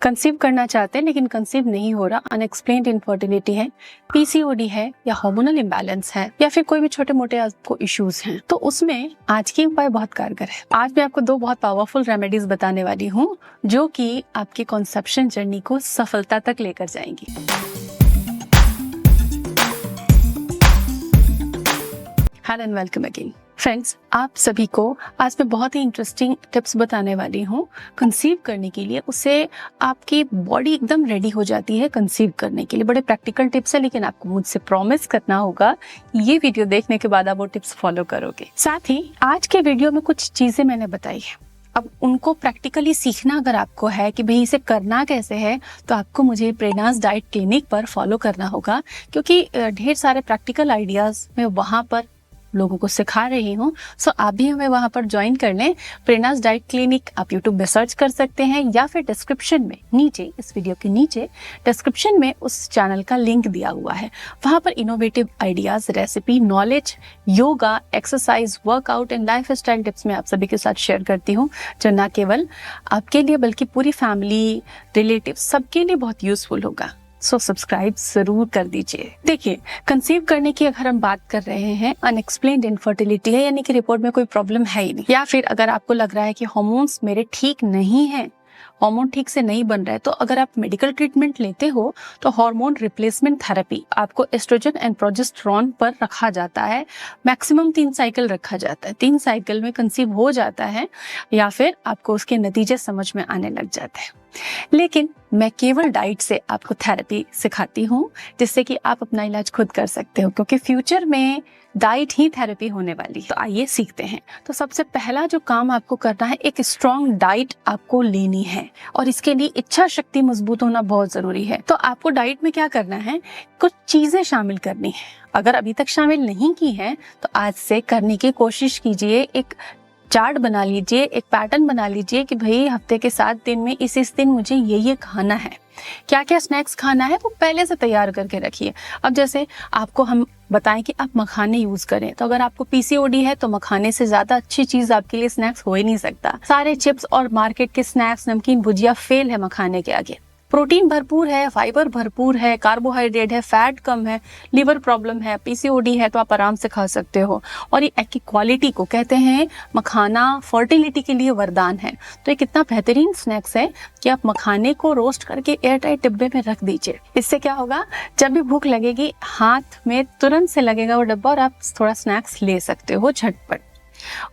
Conceive करना चाहते हैं लेकिन कंसीव नहीं हो रहा, अनएक्सप्लेन्ड इनफर्टिलिटी है, पीसीओडी है या हार्मोनल इम्बैलेंस है या फिर कोई भी छोटे मोटे आपको इश्यूज हैं, तो उसमें आज की उपाय बहुत कारगर है। आज मैं आपको 2 बहुत पावरफुल रेमेडीज बताने वाली हूँ जो कि आपकी कॉन्सेप्शन जर्नी को सफलता तक लेकर जाएंगी। Hello and welcome again friends, आप सभी को आज मैं बहुत ही इंटरेस्टिंग टिप्स बताने वाली हूँ कंसीव करने के लिए। उससे आपकी बॉडी एकदम रेडी हो जाती है कंसीव करने के लिए। बड़े प्रैक्टिकल टिप्स है, लेकिन आपको मुझसे प्रॉमिस करना होगा ये वीडियो देखने के बाद आप वो टिप्स फॉलो करोगे। साथ ही आज के वीडियो में कुछ चीजें मैंने बताई है, अब उनको प्रैक्टिकली सीखना अगर आपको है कि भाई इसे करना कैसे है, तो आपको मुझे प्रेरणास डाइट क्लिनिक पर फॉलो करना होगा, क्योंकि ढेर सारे प्रैक्टिकल आइडियाज मैं वहाँ पर लोगों को सिखा रही हूँ। सो आप भी हमें वहाँ पर ज्वाइन कर लें। प्रेरणास डाइट क्लिनिक आप यूट्यूब में सर्च कर सकते हैं या फिर डिस्क्रिप्शन में नीचे, इस वीडियो के नीचे डिस्क्रिप्शन में उस चैनल का लिंक दिया हुआ है। वहाँ पर innovative ideas, recipe, knowledge, yoga, exercise, workout and life style tips मैं आप सभी के साथ शेयर करती हूँ, जो न केवल आपके लिए बल्कि पूरी फैमिली, रिलेटिव सबके लिए बहुत यूजफुल होगा। सो सब्सक्राइब जरूर कर दीजिए। देखिए, कंसीव करने की अगर हम बात कर रहे हैं, अनएक्सप्लेन्ड इनफर्टिलिटी है, यानी कि रिपोर्ट में कोई प्रॉब्लम है ही नहीं, या फिर अगर आपको लग रहा है कि हार्मोन्स मेरे ठीक नहीं है, हार्मोन ठीक से नहीं बन रहा है, तो अगर आप मेडिकल ट्रीटमेंट लेते हो तो हार्मोन रिप्लेसमेंट थेरेपी आपको एस्ट्रोजन एंड प्रोजेस्टेरोन पर रखा जाता है। मैक्सिमम 3 साइकिल रखा जाता है। 3 साइकिल में कंसीव हो जाता है या फिर आपको उसके नतीजे समझ में आने लग जाते हैं। लेकिन मैं केवल डाइट से आपको थेरेपी सिखाती हूँ, जिससे कि आप अपना इलाज खुद कर सकते हो, क्योंकि फ्यूचर में डाइट ही थेरेपी होने वाली है। तो आइए सीखते हैं। तो सबसे पहला जो काम आपको करना है, एक स्ट्रॉन्ग डाइट आपको लेनी है, और इसके लिए इच्छा शक्ति मजबूत होना बहुत जरूरी है। तो आपको डाइट में क्या करना है, कुछ चीजें शामिल करनी है। अगर अभी तक शामिल नहीं की है तो आज से करने की कोशिश कीजिए। एक चार्ट बना लीजिए, एक पैटर्न बना लीजिए कि भाई हफ्ते के 7 दिन में इस दिन मुझे ये खाना है। क्या क्या स्नैक्स खाना है वो पहले से तैयार करके रखिए। अब जैसे आपको हम बताएं कि आप मखाने यूज करें, तो अगर आपको पीसीओडी है तो मखाने से ज्यादा अच्छी चीज आपके लिए स्नैक्स हो ही नहीं सकता। सारे चिप्स और मार्केट के स्नैक्स, नमकीन, भुजिया फेल है मखाने के आगे। प्रोटीन भरपूर है, फाइबर भरपूर है, कार्बोहाइड्रेट है, फैट कम है, लिवर प्रॉब्लम है, पीसीओडी है तो आप आराम से खा सकते हो। और ये की क्वालिटी को कहते हैं, मखाना फर्टिलिटी के लिए वरदान है। तो ये कितना बेहतरीन स्नैक्स है कि आप मखाने को रोस्ट करके एयर टाइट डिब्बे में रख दीजिए। इससे क्या होगा, जब भी भूख लगेगी हाथ में तुरंत से लगेगा वो डब्बा और आप थोड़ा स्नैक्स ले सकते हो झटपट।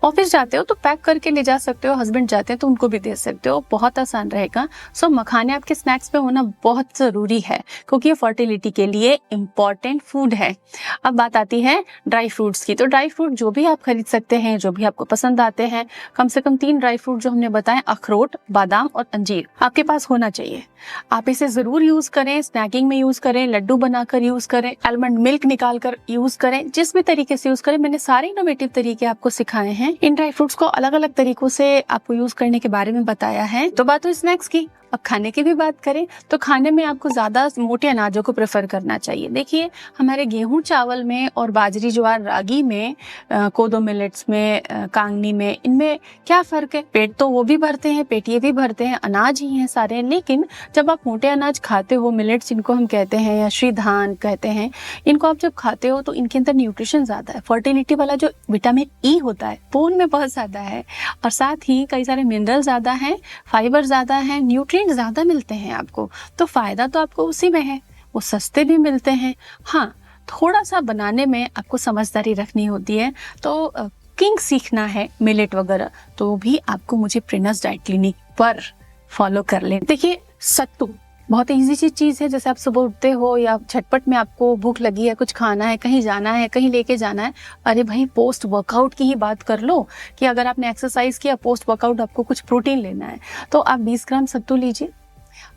ऑफिस जाते हो तो पैक करके ले जा सकते हो, हस्बैंड जाते हैं तो उनको भी दे सकते हो, बहुत आसान रहेगा। सो मखाने आपके स्नैक्स में होना बहुत जरूरी है, क्योंकि ये फर्टिलिटी के लिए इम्पॉर्टेंट फूड है। अब बात आती है ड्राई फ्रूट्स की। तो ड्राई फ्रूट जो भी आप खरीद सकते हैं, जो भी आपको पसंद आते हैं, कम से कम 3 ड्राई फ्रूट जो हमने बताए, अखरोट, बादाम और अंजीर आपके पास होना चाहिए। आप इसे जरूर यूज करें, स्नैकिंग में यूज करें, लड्डू बनाकर यूज करें, आलमंड मिल्क निकाल कर यूज करें, जिस भी तरीके से यूज करें। मैंने सारे इनोवेटिव तरीके आपको सिखाए हैं। इन ड्राई फ्रूट्स को अलग अलग तरीकों से आपको यूज करने के बारे में बताया है। तो बात हुई स्नैक्स की, अब खाने की भी बात करें तो खाने में आपको ज्यादा मोटे अनाजों को प्रेफर करना चाहिए। देखिए, हमारे गेहूं चावल में और बाजरी ज्वार रागी में, कोदो मिलेट्स में, कांगनी में, इनमें क्या फर्क है? पेट तो वो भी भरते हैं, पेटिए भी भरते हैं, अनाज ही हैं सारे। लेकिन जब आप मोटे अनाज खाते हो, मिलेट्स इनको हम कहते हैं या श्री धान कहते हैं, इनको आप जब खाते हो तो इनके अंदर न्यूट्रिशन ज्यादा है। फर्टिलिटी वाला जो विटामिन ई होता है वो उनमें बहुत ज्यादा है, और साथ ही कई सारे मिनरल ज्यादा है, फाइबर ज्यादा है, न्यूट्रिएंट ज्यादा मिलते हैं आपको। तो फायदा तो आपको उसी में है, वो सस्ते भी मिलते हैं। हाँ, थोड़ा सा बनाने में आपको समझदारी रखनी होती है। तो कुकिंग सीखना है, मिलेट वगैरह, तो भी आपको मुझे प्रेरणास डाइट क्लिनिक पर फॉलो कर लें। देखिए, सत्तू बहुत इजी सी चीज है। जैसे आप सुबह उठते हो या झटपट में आपको भूख लगी है, कुछ खाना है, कहीं जाना है, कहीं लेके जाना है, अरे भाई पोस्ट वर्कआउट की ही बात कर लो कि अगर आपने एक्सरसाइज किया, पोस्ट वर्कआउट आपको कुछ प्रोटीन लेना है, तो आप 20 ग्राम सत्तू लीजिए,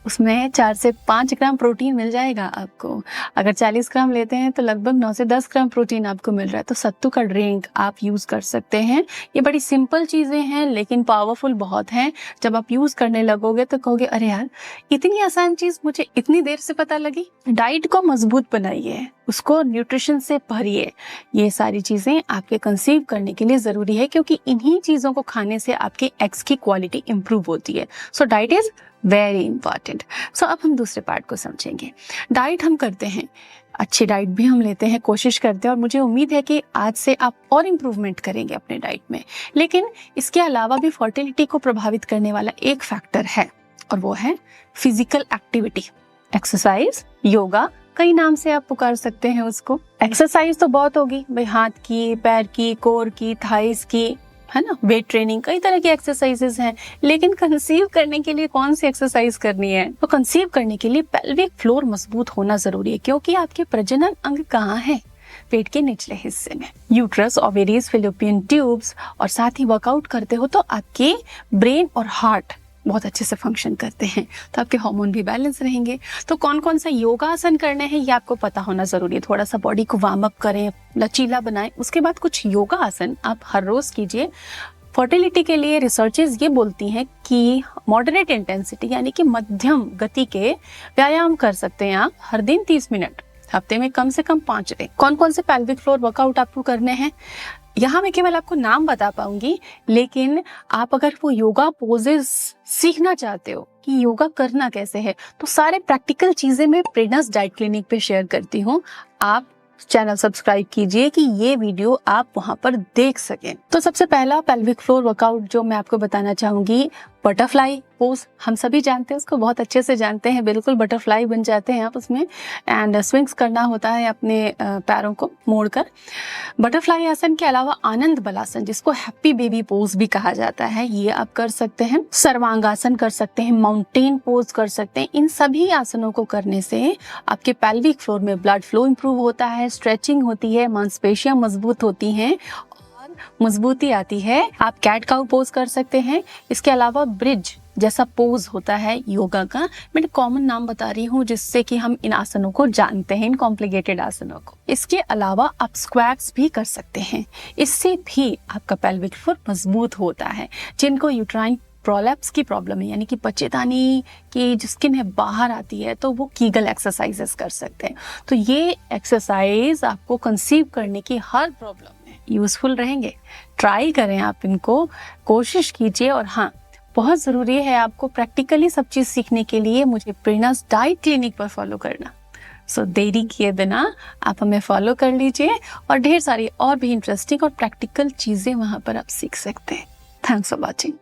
उसमें 4 से 5 ग्राम प्रोटीन मिल जाएगा आपको। अगर 40 ग्राम लेते हैं तो लगभग 9 से 10 ग्राम प्रोटीन आपको मिल रहा है। तो सत्तू का ड्रिंक आप यूज कर सकते हैं। ये बड़ी सिंपल चीजें हैं लेकिन पावरफुल बहुत हैं। जब आप यूज करने लगोगे तो कहोगे, अरे यार, इतनी आसान चीज मुझे इतनी देर से पता लगी। डाइट को मजबूत बनाइए, उसको न्यूट्रिशन से भरिए। ये सारी चीजें आपके कंसीव करने के लिए जरूरी है, क्योंकि इन्हीं चीजों को खाने से आपके एग्स की क्वालिटी इंप्रूव होती है। So diet is very important. So अब हम दूसरे पार्ट को समझेंगे। डाइट हम करते हैं, अच्छी डाइट भी हम लेते हैं, कोशिश करते हैं, और मुझे उम्मीद है कि आज से आप और इम्प्रूवमेंट करेंगे अपने डाइट में। लेकिन इसके अलावा भी फर्टिलिटी को प्रभावित करने वाला एक फैक्टर है, और वो है फिजिकल एक्टिविटी, एक्सरसाइज, योगा, कई नाम से आप पुकार सकते हैं उसको। एक्सरसाइज तो बहुत होगी भाई, हाथ की, पैर की, कोर की, थाइस की, है ना, वेट ट्रेनिंग, कई तरह की एक्सरसाइजेस हैं। लेकिन कंसीव करने के लिए कौन सी एक्सरसाइज करनी है? तो कंसीव करने के लिए पेल्विक फ्लोर मजबूत होना जरूरी है, क्योंकि आपके प्रजनन अंग कहाँ है? पेट के निचले हिस्से में, यूट्रस, ओवेरीज, फैलोपियन ट्यूब्स। और साथ ही वर्कआउट करते हो तो आपके ब्रेन और हार्ट बहुत अच्छे से फंक्शन करते हैं, तो आपके हार्मोन भी बैलेंस रहेंगे। तो कौन कौन सा योगासन करने हैं ये आपको पता होना जरूरी है। थोड़ा सा बॉडी को वार्म अप करें, लचीला बनाएं। उसके बाद कुछ योगा आसन आप हर रोज कीजिए। फर्टिलिटी के लिए रिसर्चेस ये बोलती हैं कि मॉडरेट इंटेंसिटी यानी कि मध्यम गति के व्यायाम कर सकते हैं आप हर दिन 30 मिनट, हफ्ते में कम से कम 5 दिन। कौन कौन से पेल्विक फ्लोर वर्कआउट आपको करने हैं, यहाँ मैं केवल आपको नाम बता पाऊंगी, लेकिन आप अगर वो योगा पोजेस सीखना चाहते हो कि योगा करना कैसे है, तो सारे प्रैक्टिकल चीजें मैं प्रेरणास डाइट क्लिनिक पे शेयर करती हूँ। आप चैनल सब्सक्राइब कीजिए कि ये वीडियो आप वहां पर देख सकें। तो सबसे पहला पेल्विक फ्लोर वर्कआउट जो मैं आपको बताना चाहूंगी, बटरफ्लाई पोज। हम सभी जानते हैं उसको, बहुत अच्छे से जानते हैं, बिल्कुल बटरफ्लाई बन जाते हैं आप उसमें। एंड स्विंग्स करना होता है अपने पैरों को मोड़कर। बटरफ्लाई आसन के अलावा आनंद बलासन, जिसको हैप्पी बेबी पोज भी कहा जाता है, ये आप कर सकते हैं। सर्वांगासन कर सकते हैं, माउंटेन पोज कर सकते हैं। इन सभी आसनों को करने से आपके पेल्विक फ्लोर में ब्लड फ्लो इंप्रूव होता है, स्ट्रेचिंग होती है, मांसपेशियां मजबूत होती हैं, मजबूती आती है। आप कैट काउ पोज कर सकते हैं। इसके अलावा ब्रिज जैसा पोज होता है योगा का, मैं कॉमन नाम बता रही हूँ जिससे कि हम इन आसनों को जानते हैं, इन कॉम्प्लिकेटेड आसनों को। इसके अलावा आप स्क्वैट्स भी कर सकते हैं, इससे भी आपका पेल्विक फ्लोर मजबूत होता है। जिनको यूट्राइन प्रोलैप्स की प्रॉब्लम है, यानी कि बच्चेदानी की जो स्किन है बाहर आती है, तो वो कीगल एक्सरसाइजेस कर सकते हैं। तो ये एक्सरसाइज आपको कंसीव करने की हर प्रॉब्लम में यूजफुल रहेंगे। ट्राई करें आप इनको, कोशिश कीजिए। और हाँ, बहुत ज़रूरी है आपको प्रैक्टिकली सब चीज़ सीखने के लिए मुझे प्रेरणास डाइट क्लिनिक पर फॉलो करना। सो देरी किए बिना आप हमें फॉलो कर लीजिए, और ढेर सारी और भी इंटरेस्टिंग और प्रैक्टिकल चीज़ें वहाँ पर आप सीख सकते हैं। Thanks for watching.